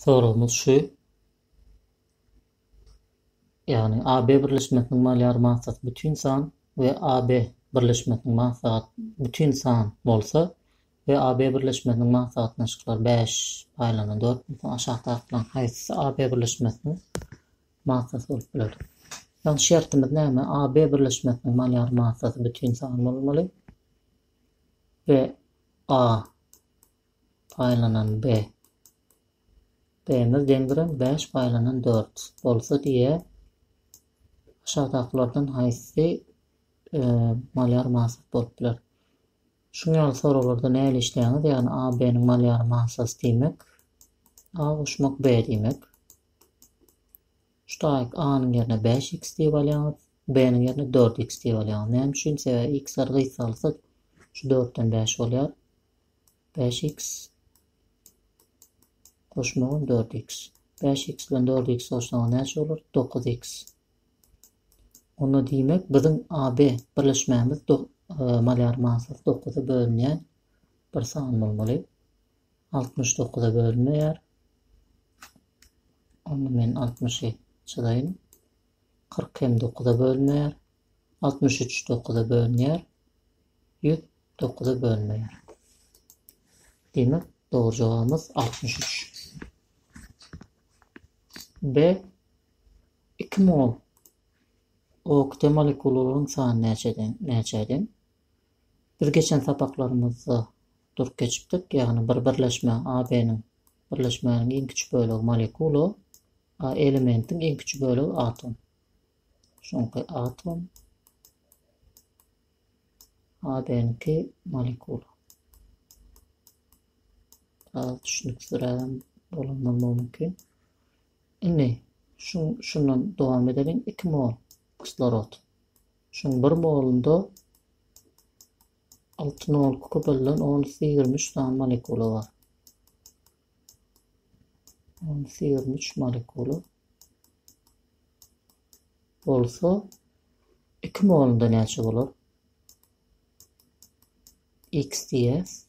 Sorumuz şu. Yani AB birleşmesinin molar massası bütün san ve AB birleşmesinin massası bütün san bolsa ve AB birleşmesinin massasına şıklar 5 paylanan 4 aşağıda atılan haysisi AB birleşmesinin massası olup bilir. Yani şartımız näme? AB birleşmesinin molar massası bütün san bolmaly ve A paylanan B B'miz dengiren 5 paylanan 4 bolsa diye aşağıdakilerden haysisi molar massası bolup biler. Şuňaly soralarda näle işleýäňiz? Ýani AB'niň molar massasy diýmek, A goşmak B diýmek. Şuýaky A'nyň ýerine 5x diýip alýarys, B'niň ýerine 4x diýip alýarys. Näme üçin? Sebäbi x'ler gysgalsa şu 4-den 5 bolýar. 5x goşmagy 4x. 5x bilen 4x goşmagy näçe bolar? 9x. Onu diýmek biziň AB birleşmämiz molar massasy 9-a bölünýän bir san bolmaly. 69-a bölünmeýär. Onu men 60-y çyzaýyn. 40 hem 9-a bölünmeýär. 63 9-a bölünýär. 100 9-a bölünmeýär. Demek doğru cevabımız 63. B 2 mol okte molekularyň sany näçeden? Bir geçen sapaklarymyzda durup geçipdik. Ýagny bir birleşme AB'niň birleşmäniň en küçük bölegi molekula, elementiň en küçük bölegi atom. Şonky atom AB'ninki molekula. Düşünüksüren bolanma mümkin. Indi şundan dowam edelim. 2 mol kislorod. Şun 1 molunda 6 mol köpelden 10-23 tane molekula var. 10-23 molekula bolsa 2 molunda näçe bolar? X diýäs.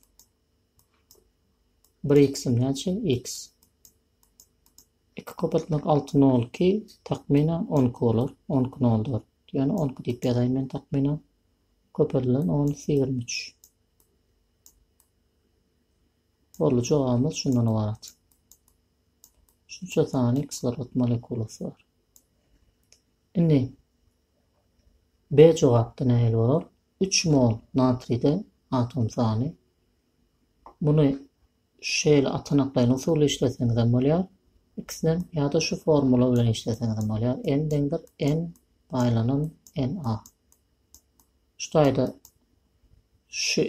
1x'im näçe? X. 2 köpeltmek 6 nol ki takminan 10 bolar. 10 nol 4. Yani 10 diýip ýazaýyn men takminan. Köpelden 10-23. Bolu jogabymyz şundan ibaret. Şunça tane kislorod molekulası var. Indi B jogapda näme bolar? 3 mol natride atom sany. Bunu şeýle atanaklaýan usuly işleseňiz hem bolýar. Ikisinden ýa-da şu formula bilen işleseňiz hem bolýar. N deňdir N paýlanan Na. Şuýda şu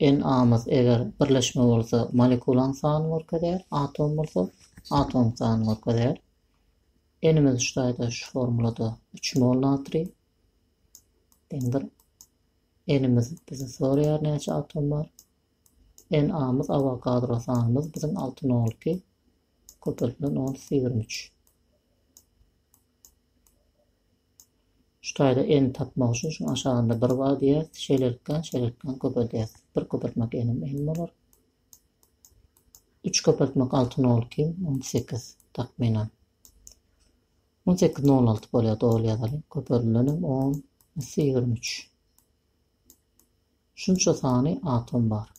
NA'myz eger birleşme bolsa molekulaň sany görkezär, atom bolsa atom sany görkezär. N'imiz şuýda şu formulada 3 mol natri deňdir. N'imiz bize soraýar näçe atom var? N'amyz Avogadro sanymyz biziň 6 nol ki köpelden 10-23. Şuýda N tapmak üçin şu aşagynda 1 bar diýär, şeýlerden köpeldiýär. 1 köpeltmek N bolar. 3 köpeltmek 6 nol ki 18 takminan. 18 06 bolýar dogry ýazaly. Köpelden 10-23. Şunça sany atom bar.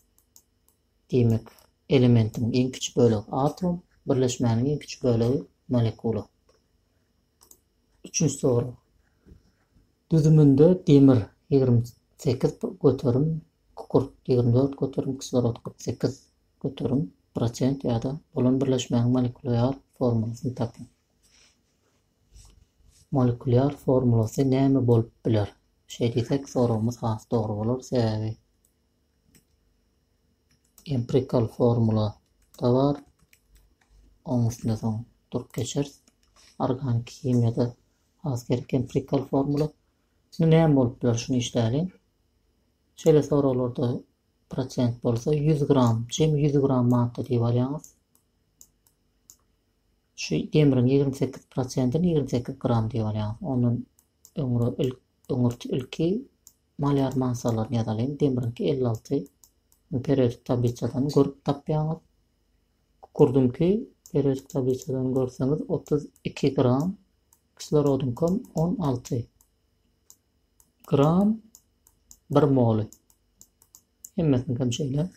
Demek elementiň en küçük bölegi atom, birleşmäniň en küçük bölegi molekula. 3-nji soru. Düzümünde demir 28 göterim, kukurt 24 göterim, kislorod 48 göterim prosent ýa-da bolan birleşmäniň molekulyar formulasyny tapın. Molekulyar formulasy näme bolup biler? Şeýle diýsek sorumuz has dogry bolar. Sebäbi empirikal formula da var. Onun üstünde son durup geçeriz. Organik kimyada has gerek empirikal formula. Näme bolup biler şunu işleýän. Şeýle soralarda prosent bolsa 100 gram, 100 gram madde diýip alýarys. Şu demiriň 28%-ni 28 gram diýip alýarys. Onun ilki molar massalarını ýazalyň. Demirinki 56. Periodik tabiçadan görüp tapýarys. Kurdumki periyodik tabliçadan görseniz 32 gram kislorodun kom 16 gram 1 mol. Hemmetin kam şeyler.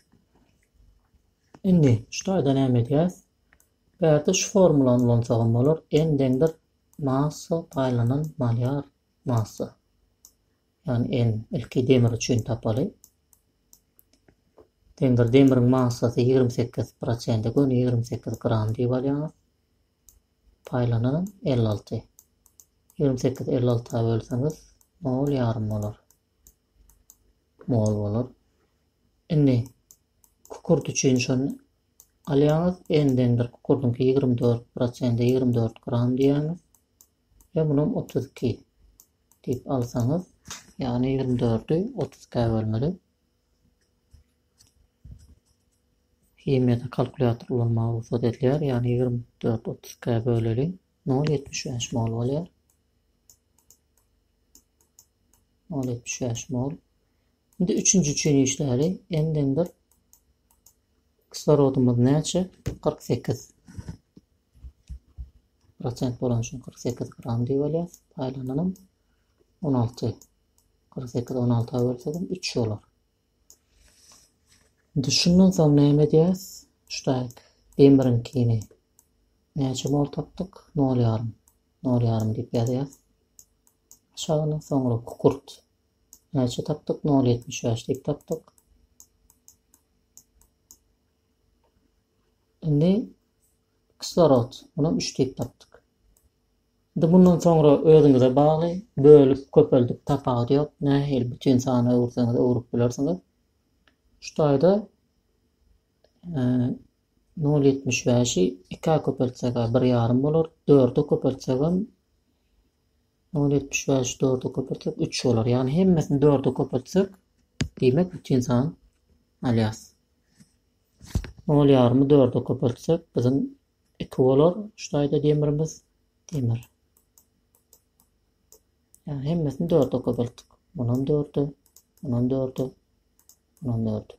Indi şuýdan ämedýäs. Bärde şu formulan ulansagan bolar. En dengdir massa paýlanan malyar massa. Yani en ilki demir üçin tapaly. Demirin massasy 28%, gön 28 gram diýip alýar. Paýlanan 56. 28 56 bölseňiz mol ýarym bolar. Mol bolar. Indi kukurt üçin şonu alýanys, en dengdir kukurdunki 24%, 24 gram diýäňiz. Ve bunun 32 diýip alsaňyz, yani 24'ü 30'a bölmeli. Himyada kalkulator ulanmagy ruhsat edilýär, yani 24 30'a böleli 0,75 mol bolýar. 0,75 mol. Indi üçüncü üçin işleri en dengdir kislorodumuz näçe? 48 % bolan şun 48 gram diýip alýar. Paýlananam 16. 48 16 bölsek 3 bolar. Indi şundan soň näme diýäs? Şuýak demirinkini näçe mol tapdyk? 0,5. 0,5 diýip ýazýas. Aşagyna soňra kukurt näçe tapdyk? 0,75 diýip tapdyk. Indi kislorod bunu 3 diýip tapdyk. Indi bundan soňra özüňize bagly bölüp köpeldik tapagy ýok. Nähil bütün sany öwürseňiz öwürüp bilersiňiz. Şuýda 0,75'i 2'a köpeltsek 1,5 bolar. 4'e köpeltsek 0,75 4'e köpeltsek 3 bolar. Yani hemmesini 4'e köpeltsek demek bütün san alýas. 0,5'ı 4'e köpeltsek bizim 2 bolar. Şuýda demirimiz demir. Yani hemmesini 4'e köpeltdik. Bunun 4'ü, bunun 4'ü, bunun 4'ü.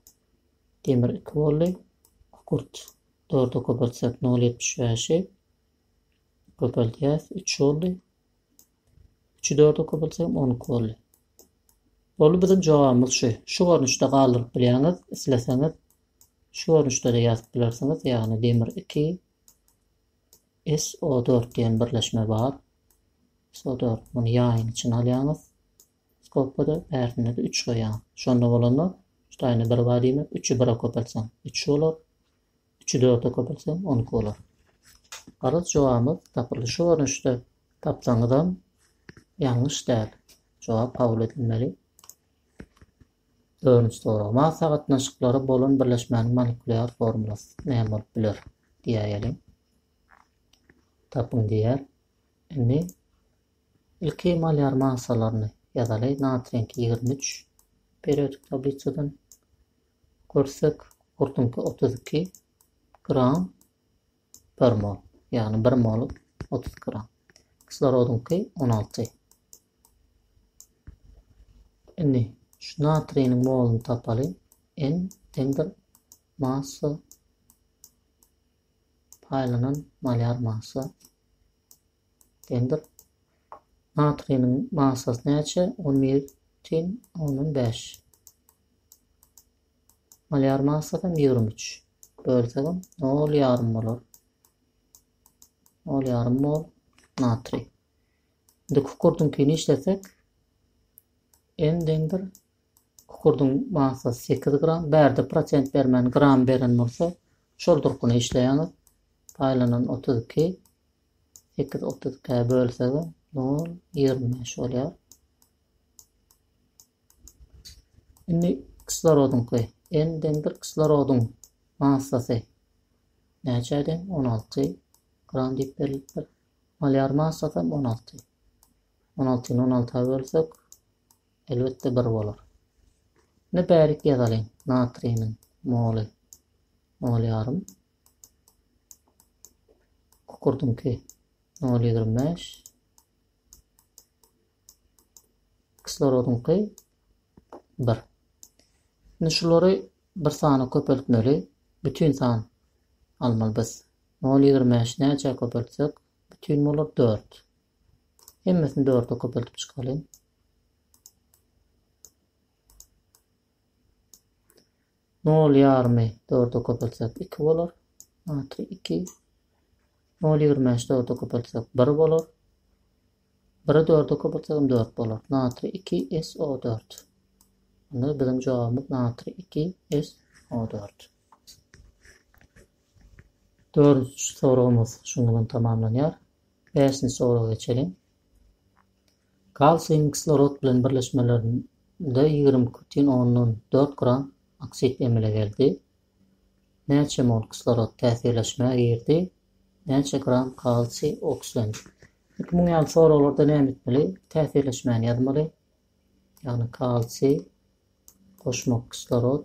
Demir 2 boldy. Kukurt 4'e köpeltsek 0,75'i köpeltýäs 3 boldy. 3'ü 4'e köpeltsek 12 boldy. Bolu bizim jogabymyz şu. Şu görnüşde galyryp bilýäňiz, isleseňiz şu görnüşde de ýazyp bilersiňiz. Yani demir 2 SO4 diýen birleşme bar. SO4 bunu ýaýyn için alýanys. Skopada bärsine de 3 goýan. Şonda bolanlar şuýany bir bar diýmek 3'ü 1'e köpeltsen 3 bolar. 3'ü 4'e köpeltsen 12 bolar. Garaz jogabymyz tapyly. Şu görnüşde tapsaňyzam ýalňyş däl. Jogap kabul edilmeli. 4-nji soraw. Massa gatnaşyklary bolan birleşmäniň molekulyar formulasy näme bolup biler diýelim. Tapyň diýer. Indi ilki malyar massalaryny ýazaly. Natriň 23 periyodik tabliçadan görsek kurtunki 32 gram per mol. Yani 1 mol 30 gram. Kislorodunki 16. Indi şu natriýnyň molunu tapaly. En dengdir massa paýlanan malyar massa. Dengdir natriýnyň massasy näçe? 11,15. Malyar massasy 23. Bölsek 0,5 bolar. 0,5 mol natriy. Indi kukurdunkyny işlesek en dengdir kukurdun massasy 8 gram. Bärde prosent bermän gram beren bolsa şol durkuny işleýäňiz. Paýlanan 32 8 32'a bölsek 0,25 bolýar. Indi kislorodunky en dengdir kislorodun massasy näçe? 16 gram diýip berilipdir. Malyar massasy 16. 16'yny 16'a bölsek elbette 1 bolar. Ne bärik ýazalyň natriýnyň moly 0,5. Kukurdunky 0,25. Kislorodunky 1. Şolary bir sany köpeltmeli. Bütün san almaly biz. 0,25 näçe köpeltsek bütün bolar 4. Hemmesini 4'e köpeltip çykalım. 0,20 4'e köpeltsek 2 bolar. Natry 2. 0,25 4'e köpeltsek 1 bolar. 1'e 4'e köpeltsek 4 bolar. Natry 2 SO4. Bunda bizim cevabımız natry 2 SO4. 4. sorumuz şundan tamamlanıyor. 5. soruya geçelim. Kalsiyum kislorod bilen birleşmelerinde 20,10 gram oksit emile geldi. Näçe mol kislorod täsirleşmeye girdi? Näçe gram kalsiy oksilendi? Bunun ýaly sorularda näme etmeli? Täsirleşmäni ýazmaly. Yani kalsiy koşmak kislorod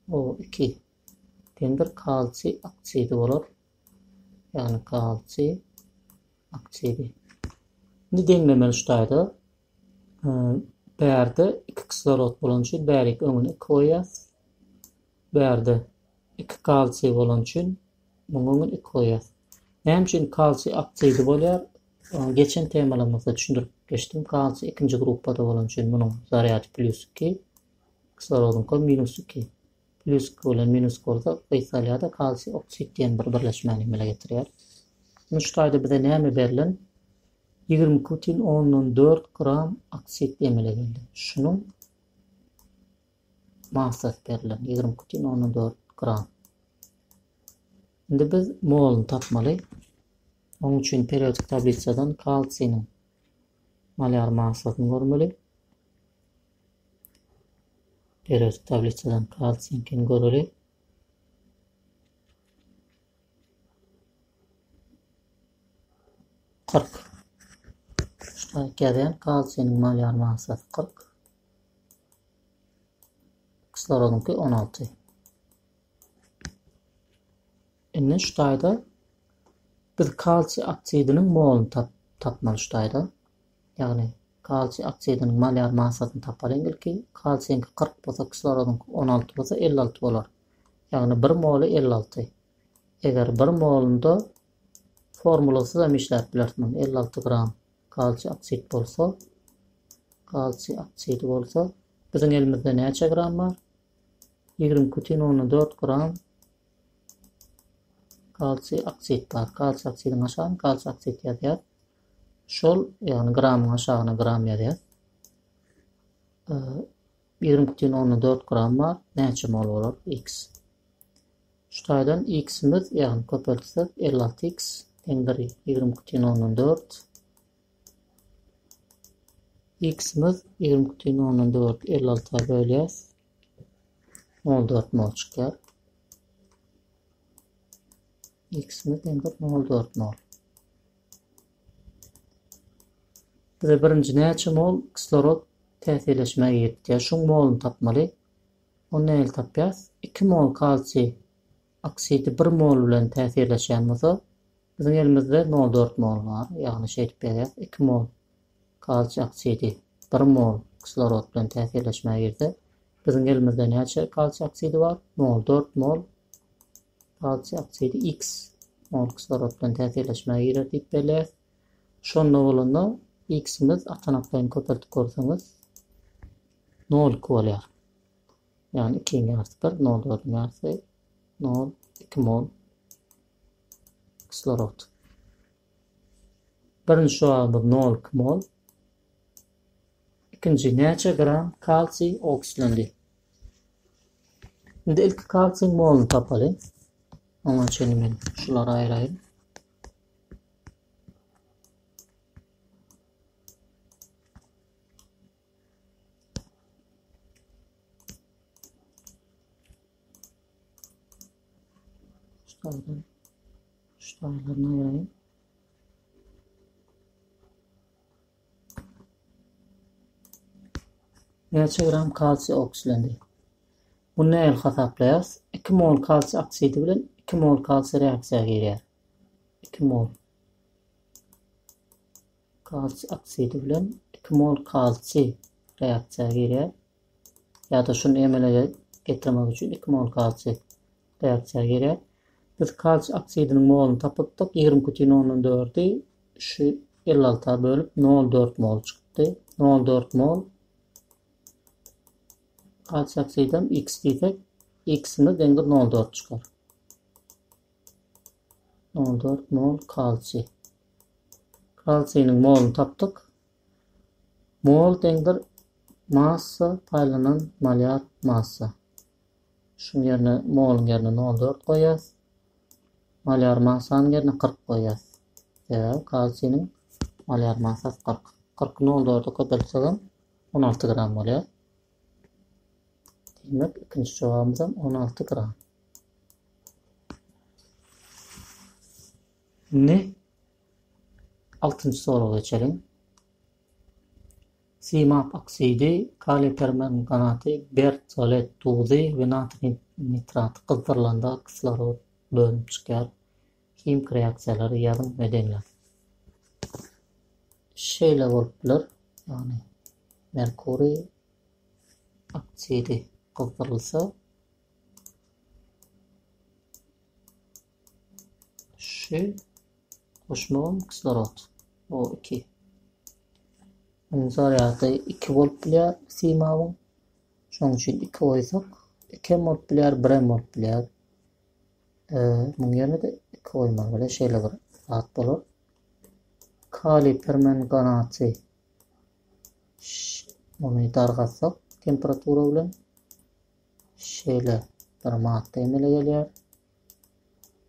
O2 dendir kalsiy oksidi bolar. Yani kalsiy oksidi. Ne denmemeli şutayda? Bärde 2 kislorod bolan üçin bärik öňüne koýýas. Bärde 2 kalsiy bolan üçin öňüne koýýas. Näme üçin kalsiy oksidi bolýar? Geçen temalarymyzda düşündirip geçdim. Kalsiy ikinji gruppada bolan üçin munyň zaryady +2, kislorodunki -2. +2 bilen -2 bolsa, ýa-da kalsiy oksid diýen bir birleşmeni emele getirýär. Bu şutaýda bize näme berilen? 20,10 gram oksit emele geldi. Şunun massat berilen 20,10 gram. Şimdi biz molunu tapmaly. Onun üçin periodik tabliçadan kalsiýnyň molar massasyny görmeli. Periodik tabliçadan kalsiýnynkini göreli. Şuna gelen kalsiýnyň molar massasy 40. Kislorodunki 16. Indi şutaýda biz kalsiy oksidiniň molunu tapmaly şutaýda. Yani kalsiy oksidiniň molar massasyny tapaly ki kalsiýnki 40 bolsa, kislorodunki 16 bolsa 56 bolar. Yani 1 molu 56. Eger 1 molunda formulasy da işläp bilersiň. 56 gram kalsiy oksid bolsa, kalsiy oksidi bolsa, biziň elimizde näçe gram bar? 20,4 gram kalsiy oksid bar. Kalsiy oksidiň aşagyna kalsiy oksid ýazýar. Şol, yani gramyň aşagyna gram ýazýar. 20,4 gram bar. Näçe mol bolar? X. Şutaýdan x'imiz, yani köpeltsek 56x teňdir 20,4. X'imiz 20,4 56'a bölýäs. 14 mol çykýar. X'imiz teňdir 14 mol. Bize birinci näçe mol kislorod täsirleşmäge gitdi. Şu molunu tapmaly. Onu näle tapýas? 2 mol kalsiy oksidi 1 mol bilen täsirleşýän bolsa, biziň elimizde 0,4 mol bar. Ýagny şeýdip berýär. 2 mol kalsiy oksidi 1 mol kislorod bilen täsirleşmäge girdi. Biziň elimizde näçe kalsiy oksidi bar? 0,4 mol kalsiy oksidi X mol kislorod bilen täsirleşmäge girer diýip berýär. Şonda bolanda X'imiz atanakdan köpeltip görseňiz 0 bolýar. Yani 2 ýarysy 1, 0,4 ýarysy 0,2 mol kislorod. Birinci şoabı 0,2 mol. İkinci näçe gram kalsiy oksilendi? Indi ilk kalsiy molunu tapaly. Oňa üçin men şulary aýraýyn. Şutaýlaryny aýraýyn. Näçe gram kalsiy oksilendi? Bunu näle hasaplaýas? 2 mol kalsiy oksidi bilen 2 mol kalsiy reaksiýaga girýär. 2 mol kalsiy oksidi bilen 2 mol kalsiy reaksiýaga girýär. Ya da şunu emele getirmek üçin 2 mol kalsiy reaksiýaga girýär. Biz kalsiy oksidinin molunu tapypdyk. 20,4'i şu 56'a bölüp 0,4 mol çıktı. 0,4 mol kalsiy oksidden X diýsek, X'imiz deňdir 0,4 çıkar. 0,4 mol kalsiy. Kalsiýnyň molunu tapdyk. Mol deňdir massa paýlanan molar massa. Şunun yerine molun yerine 0,4 koýas. Molar massanyň yerine 40 koýas. Ya kalsiýnyň molar massasy 40. 40 0,4'e köpeltsegem 16 gram bolýar. Demek ikinci cevabımız 16 gram. Ne? 6. soruya geçelim. Simap oksidi, kaliy permanganaty, berzolet tuzy ve natri nitrat kızdırılanda kislorod bölünüp çıkar. Kimik reaksiyaları yazın ve deňler. Şeýle bolup biler, yani merkuri oksidi kızdırılsa şu koşmağım kislorod O2. Zaryatı 2 volt biler simavın. Şoň üçin 2 koysak 2 volt biler 1 volt biler. Bunun yerine de 2 koymak böyle şeýle bir zat bolar. Kaliy permanganaty bunu dargatsak temperatura bilen şeýle bir madda emele gelýär.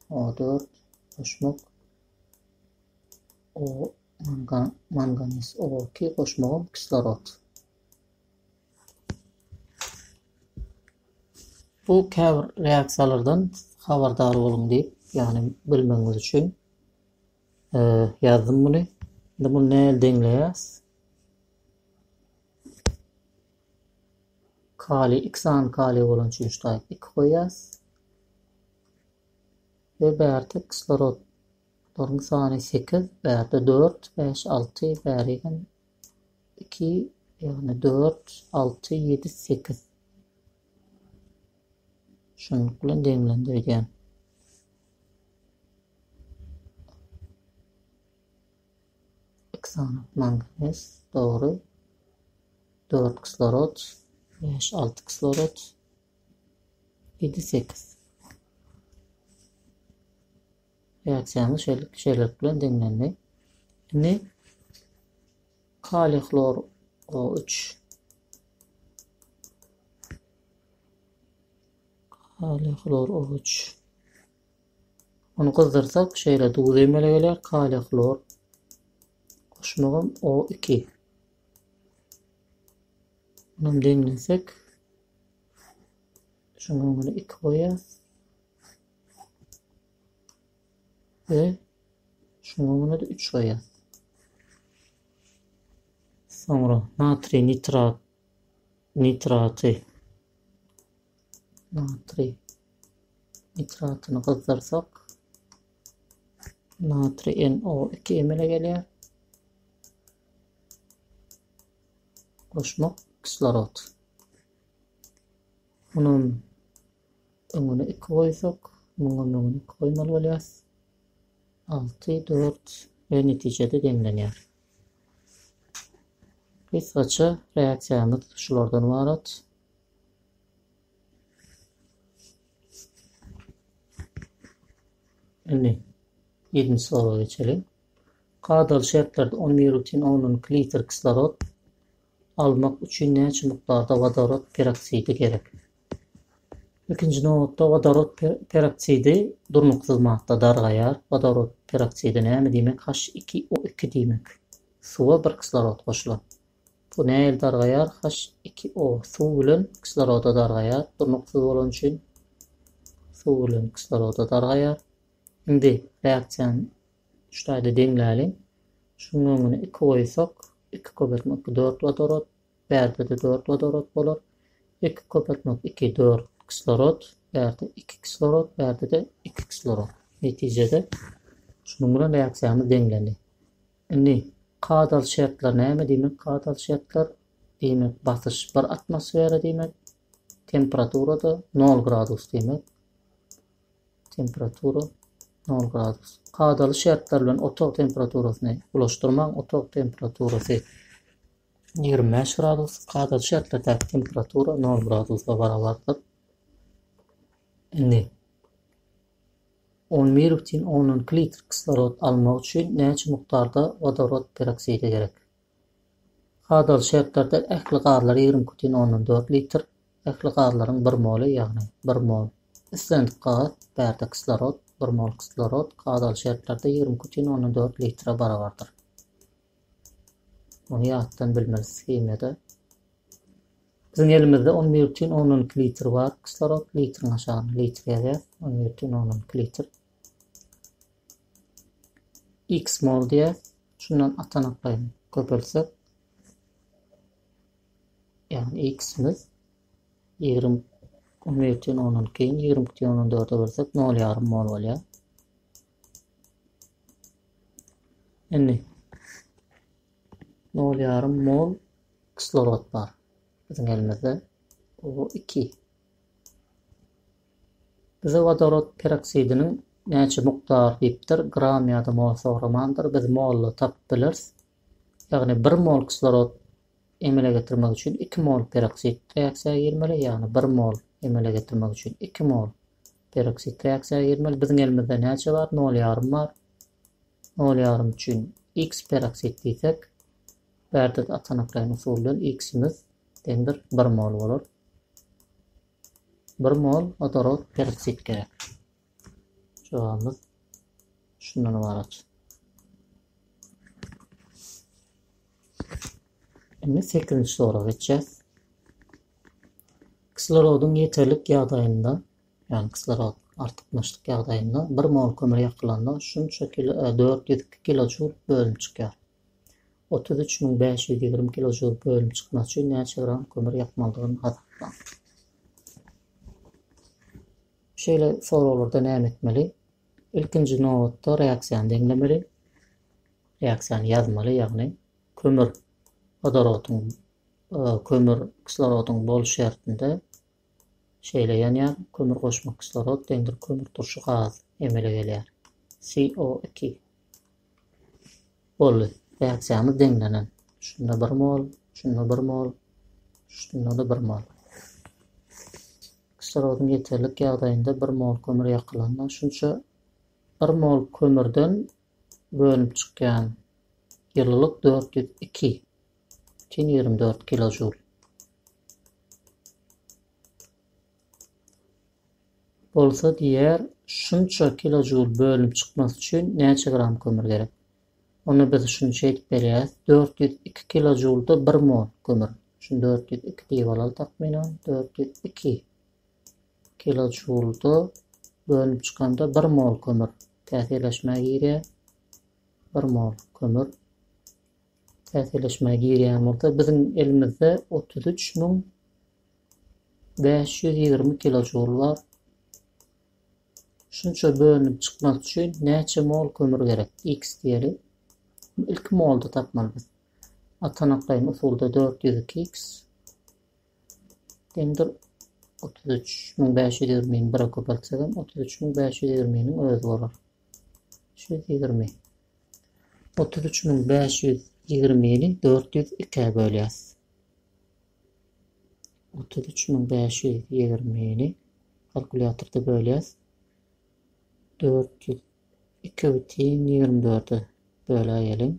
O4 koşmak o manganiz O2 koşmağım kislorod. Bu käbir reaksiyalardan habardar bolun diýip, yani bilmeňiz üçin yazdım bunu. Şimdi bunu näle deňleýäs? Kaliy, iksan kaliy bolan üçin 2 koýas. Ve bärde kislorod Torun sany 8, bärde 4, 5, 6, bärigen 2, yani 4, 6, 7, 8. Şunu bilen deňlendirýän. Iksan manganiz, doğru. 4 kislorod, 5, 6 kislorod, 7, 8. Reaksiyamız şeýler bilen deňlendi. Şimdi kaliy klor O3 kaliy klor O3 onu kızdırsak şeýle duzy emele gelýär. Kaliy klor koşmagam O2. Bunu deňlesek şunu 2 koýas. Ve şunu da 3 koyas. Sonra natri nitratı natri nitratını kızdırsak natri NO2 emele gelýär. Koşmak kislorod. Bunun öňüne 2 koysak, bunun öňüne 2 koymaly bolýas. 6, 4 ve neticede deňlenýär. Kısaça reaksiyamız şulardan ibaret. Şimdi 7. soruya geçelim. Kadaly şertlerde 10 litr kislorod almak üçin näçe mikdarda vodorod peroksidi gerek? İkinci notda vodorod peroksidi durnuksuz madda dargaýar. Vodorod peroksidi näme diýmek? H2O2 diýmek. Suwa bir kislorod goşular. Bu näle dargaýar? H2O suw bilen kislorodda dargaýar. Durnuksuz bolan üçin suw bilen kislorodda dargaýar. Indi reaksiýany şuýda deňläli. Şunun öňüne 2 koýsak, 2 köpeltmek 4 vodorod, bärde de 4 vodorod bolar. 2 köpeltmek 2 4 kislorod, bärde 2 kislorod, bärde de 2 kislorod. Neticede şunun bilen reaksiýamyz deňlendi. Indi kadaly şertler näme diýmek? Kadaly şertler diýmek basyş 1 atmosfera diýmek. Temperatura da 0 gradus diýmek. temperatura 0 gradus. Kadaly şertler bilen otak temperaturasyny ulaşdyrmaň otak temperaturasy 25 gradus, kadaly şertlerdäki temperatura 0 gradusga barabardyr. Indi 11,10 litr kislorod almak üçin näçe mukdarda vodorod peroksidi gerek? Kadaly şertlerde ähli gazlar 20,4 litr, ähli gazlaryň 1 moly, ýagny 1 mol islendik gaz, bärde kislorod, 1 mol kislorod kadaly şertlerde 20,4 litre barabardyr. Onu ýatdan bilmelisin hemede. Bizim elimizde 11,12 litr var kislorod, litrin aşağı litreye 11,12 litr. X mol diye şundan atanaklayın köpelsek. Yani X'imiz 11,12'yin 20,4'e bölsek 0,5 mol bolýar. Indi 0,5 mol kislorod var. Bizim elimizde o 2. Bize vodorod peroksidinin näçe mukdar diýipdir, gram ýa-da mol soramandyr. Biz molly tapyp biliriz. Ýagny 1 mol kislorod emele getirmek üçin 2 mol peroksid reaksiýaga girmeli, ýagny 1 mol emele getirmek üçin 2 mol peroksid reaksiýaga girmeli. Bizim elimizde näçe var? 0,5 var. 0,5 üçin X peroksid diýsek, bärde atanaklayň usuly X'imiz dendir 1 mol bolar. 1 mol vodorod peroksid gerek. Jogabymyz şundan ibaret. Şimdi 8-nji soraga geçeceğiz. Kislorodun yeterlik ýagdaýynda, yani kislorod artykmyşlyk ýagdaýynda 1 mol kömür ýakylanda şunça 402 kilojoule bölüm çykýar. 33.520 kilojoule bölüm çykmasy üçin näçe gram kömür ýakmalydygyny hazırlan. Şeýle soralarda näme etmeli? İlkinji nowatda reaksiýany deňlemeli. Reaksiýany ýazmaly, ýagny kömür vodorodun kömür kislorodun boluş şertinde şeýle ýanýar, kömür goşmak kislorod deňdir kömür turşy gaz emele gelýär. CO2. Boldy. Reaksiýamyz deňlenen. Şunda 1 mol, şunda 1 mol, şunda da 1 mol. Kislorodun yeterlik ýagdaýynda 1 mol kömür ýakylanda şunça 1 mol kömürden bölünip çykýan ýyllyk 402,24 kilojoule. Bolsa diýer, şunça kilojoule bölünip çykmasy üçin näçe gram kömür gerek? Onu biz şunça edip berýäs. 402 kilojoule-da 1 mol kömür. Şunu 402 diýip alaly takminan 402 kilojoule-da bölünip çykanda 1 mol kömür täsirleşmäge girýär. 1 mol kömür täsirleşmäge girýän bolsa bizim elimizde 33.520 kilojoule var. Şunça bölünip çykmasy üçin näçe mol kömür gerek? X diýeli. İlk molda tapmalybyz. Atanaklayň usulda 402x dendir 33.520'ni 1'e köpeltsek 33.520'nin özü bolar. 120. 33.520'ni 402'ye bölýäs. 33.520'ni kalkulatorda bölýäs. 402,24'e böleýelim.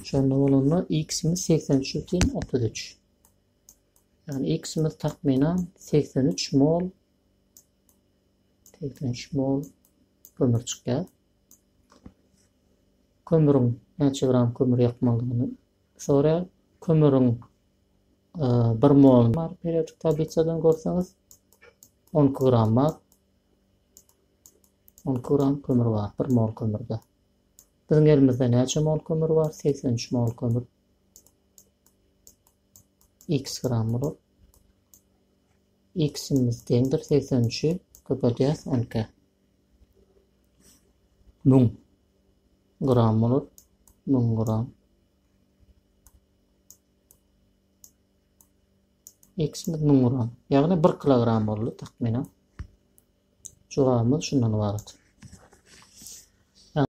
Şonda bolanma x'imiz 83,33. Yani x'imiz takminan 83 mol kömür çykýar. Kömürüň näçe gram kömür ýakmalydygyny sorar. Kömürüň 1 mol var periodik tabliçadan görseňiz 10 gram var. 10 gram kömür var 1 mol kömürde. Bizim elimizde näçe mol kömür var? 83 mol kömür. X gram bolar. X'imiz deňdir 83'ü köpelýäs 10'ka. 1000 gram bolar. 1000 gram. X'imiz 1000 gram. Ýagny 1 kilogram boldy takminan. Cevabımız şundan ibaret.